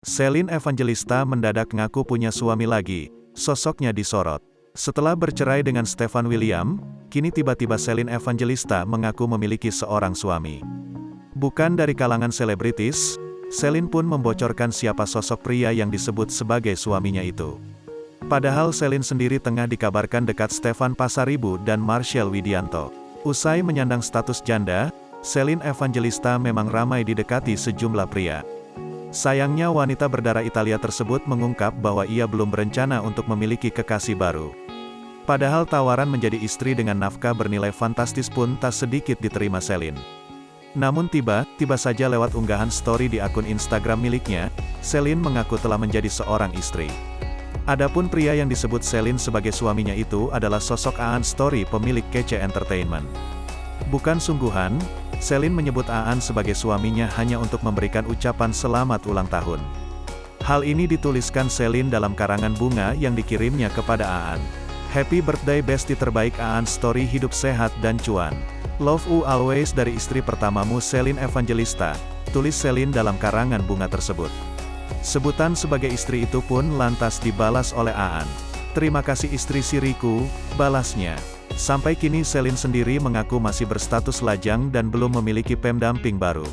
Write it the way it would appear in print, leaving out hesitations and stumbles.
Celine Evangelista mendadak ngaku punya suami lagi, sosoknya disorot. Setelah bercerai dengan Stefan William, kini tiba-tiba Celine Evangelista mengaku memiliki seorang suami. Bukan dari kalangan selebritis, Celine pun membocorkan siapa sosok pria yang disebut sebagai suaminya itu. Padahal Celine sendiri tengah dikabarkan dekat Stefan Pasaribu dan Marshell Widianto. Usai menyandang status janda, Celine Evangelista memang ramai didekati sejumlah pria. Sayangnya wanita berdarah Italia tersebut mengungkap bahwa ia belum berencana untuk memiliki kekasih baru. Padahal tawaran menjadi istri dengan nafkah bernilai fantastis pun tak sedikit diterima Celine. Namun tiba-tiba saja lewat unggahan story di akun Instagram miliknya, Celine mengaku telah menjadi seorang istri. Adapun pria yang disebut Celine sebagai suaminya itu adalah sosok Aan Story pemilik Kece Entertainment. Bukan sungguhan, Celine menyebut Aan sebagai suaminya hanya untuk memberikan ucapan selamat ulang tahun. Hal ini dituliskan Celine dalam karangan bunga yang dikirimnya kepada Aan. Happy birthday bestie terbaik Aan Story, hidup sehat dan cuan. Love you always dari istri pertamamu Celine Evangelista, tulis Celine dalam karangan bunga tersebut. Sebutan sebagai istri itu pun lantas dibalas oleh Aan. Terima kasih istri siriku, balasnya. Sampai kini Celine sendiri mengaku masih berstatus lajang dan belum memiliki pendamping baru.